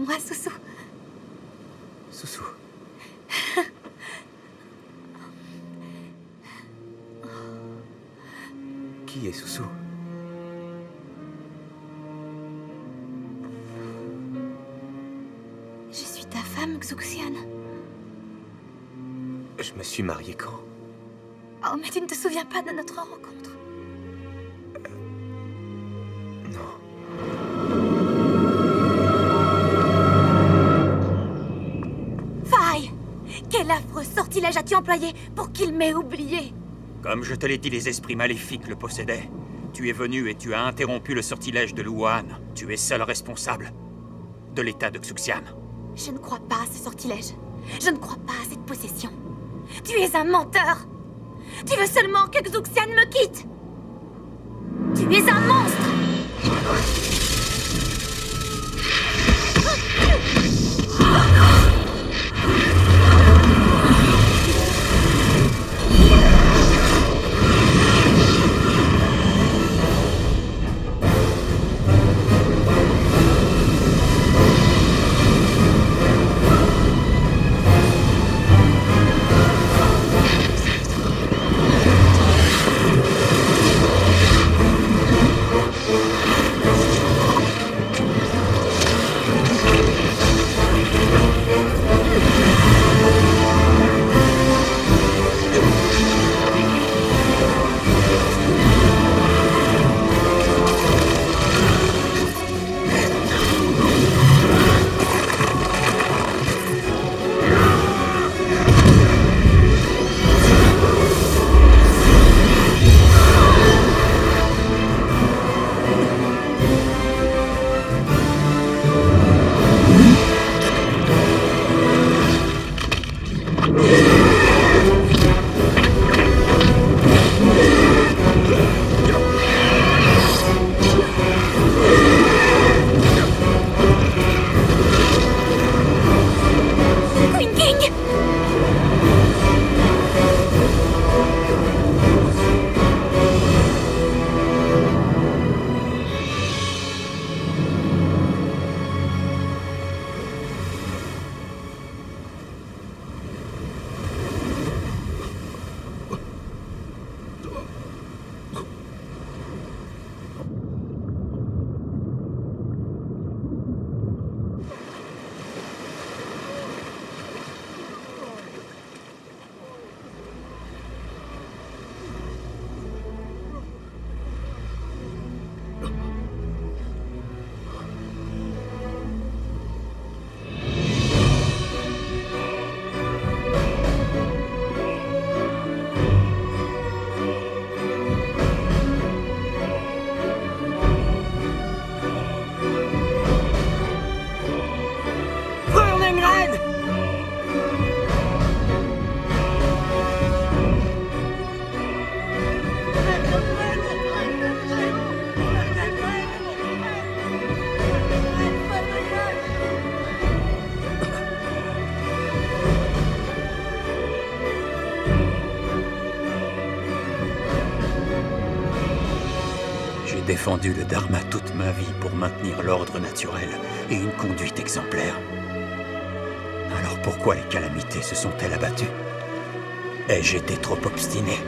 moi, Sousou. Sousou. Qui est Sousou? Je suis ta femme, Xuxian. Je me suis marié quand? Oh, mais tu ne te souviens pas de notre rencontre? Non. Faille! Quel affreux sortilège as-tu employé pour qu'il m'ait oublié? Comme je te l'ai dit, les esprits maléfiques le possédaient. Tu es venu et tu as interrompu le sortilège de Luohan. Tu es seul responsable de l'état de Xuxian. Je ne crois pas à ce sortilège. Je ne crois pas à cette possession. Tu es un menteur. Tu veux seulement que Xuxian me quitte. Tu es un monstre. Défendu le Dharma toute ma vie pour maintenir l'ordre naturel et une conduite exemplaire. Alors pourquoi les calamités se sont-elles abattues? Ai-je été trop obstiné?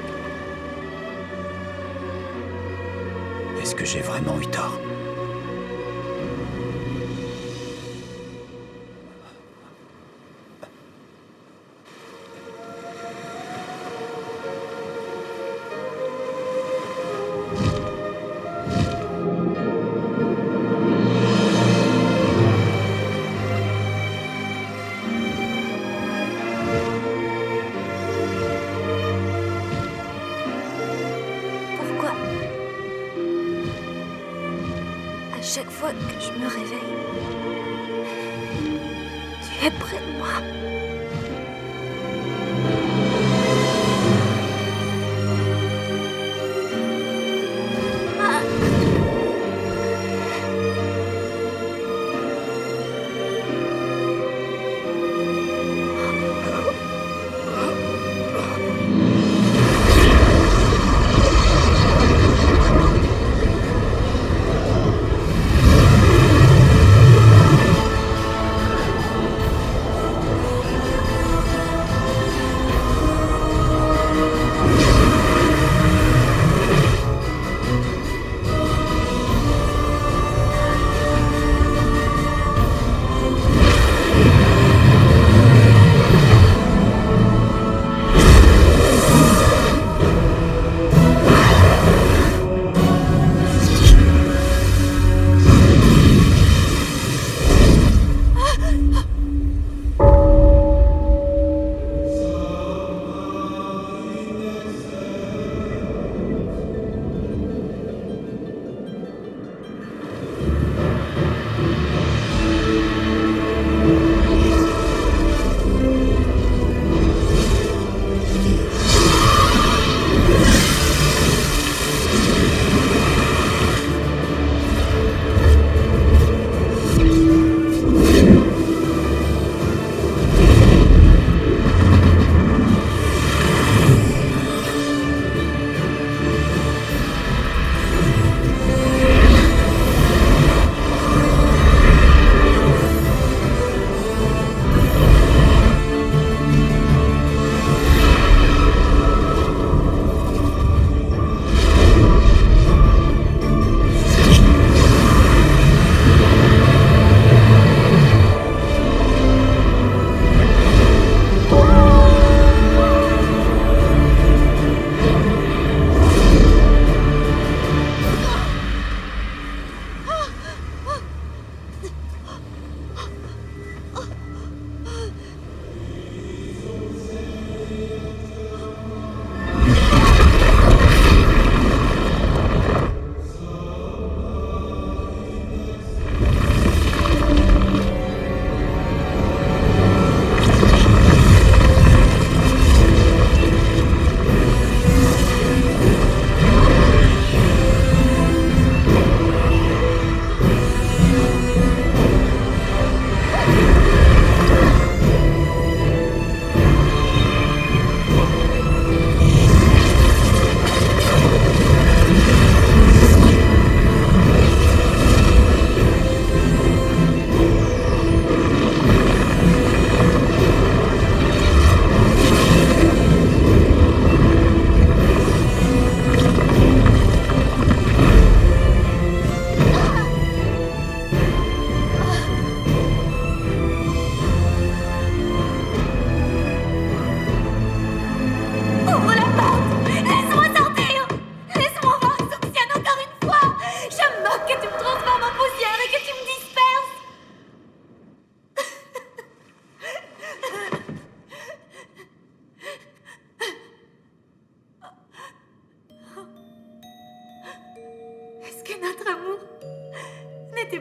Est-ce que j'ai vraiment eu tort? Chaque fois que je me réveille, tu es près de moi.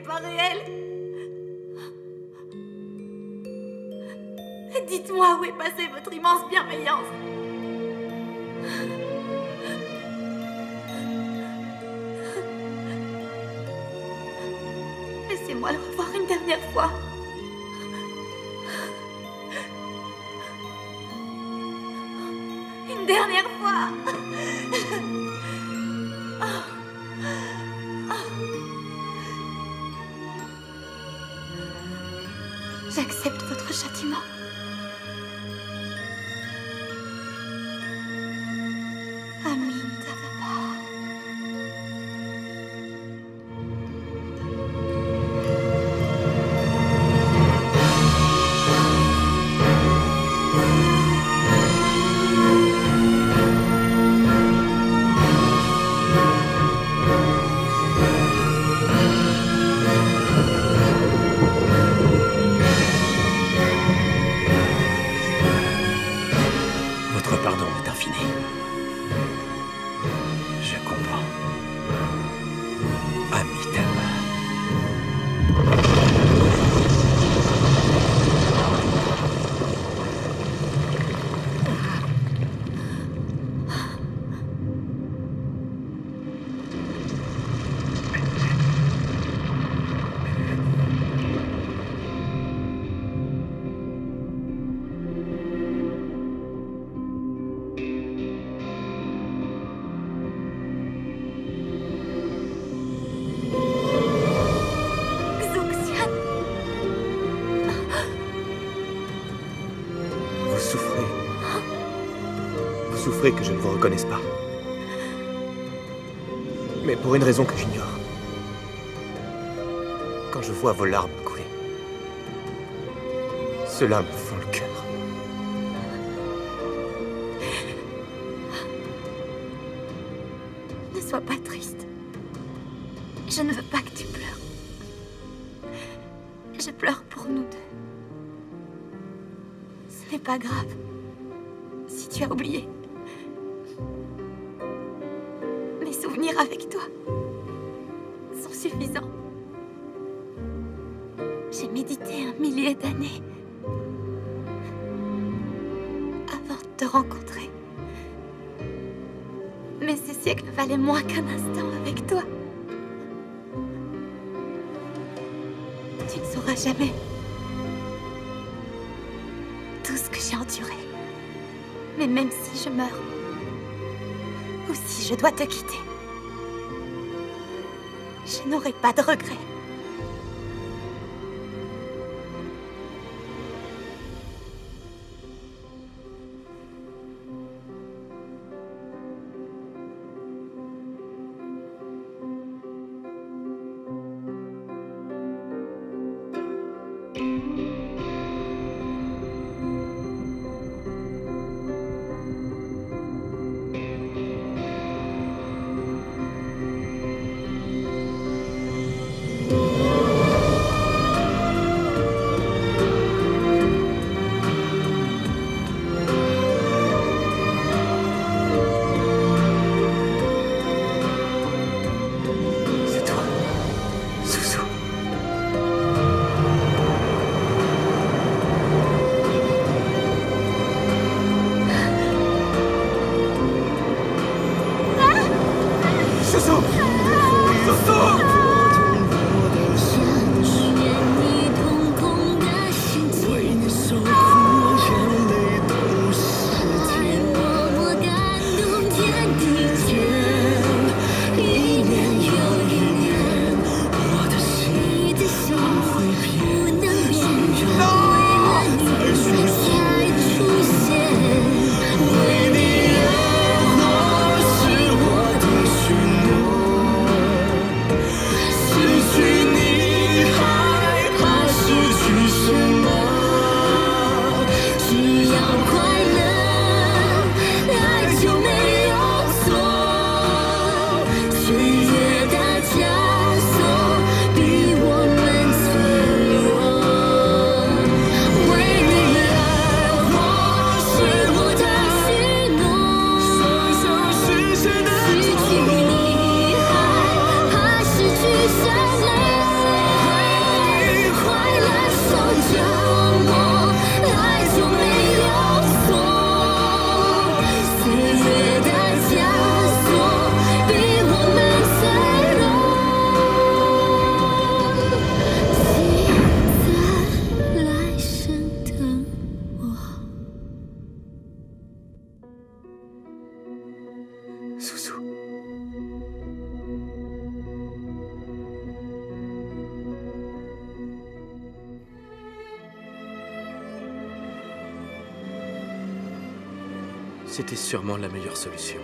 pas réel. Dites-moi où est passée votre immense bienveillance. Laissez-moi le revoir une dernière fois. Une dernière fois. J'accepte votre châtiment. Votre pardon est infini. Je comprends. Amitabha. Vous souffrez que je ne vous reconnaisse pas. Mais pour une raison que j'ignore. Quand je vois vos larmes couler, cela me fend le cœur. Ne sois pas triste. Je ne veux pas que tu pleures. Je pleure pour nous deux. Ce n'est pas grave si tu as oublié. Mes souvenirs avec toi sont suffisants. J'ai médité 1 millier d'années avant de te rencontrer. Mais ces siècles valaient moins qu'un instant avec toi. Tu ne sauras jamais tout ce que j'ai enduré. Mais même si je meurs, ou si je dois te quitter, je n'aurai pas de regrets. c'était sûrement la meilleure solution.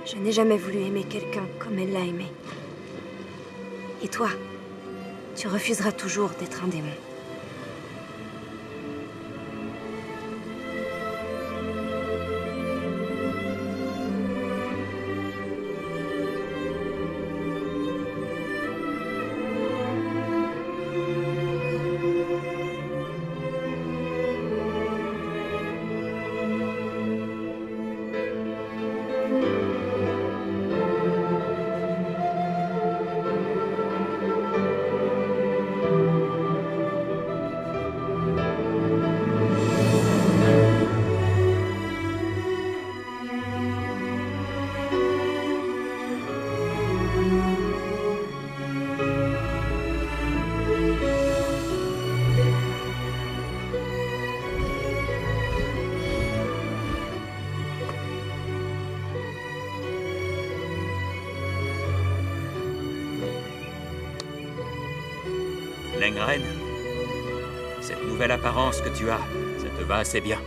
Je n'ai jamais voulu aimer quelqu'un comme elle l'a aimé. Et toi, tu refuseras toujours d'être un démon. Lengren, cette nouvelle apparence que tu as, ça te va assez bien.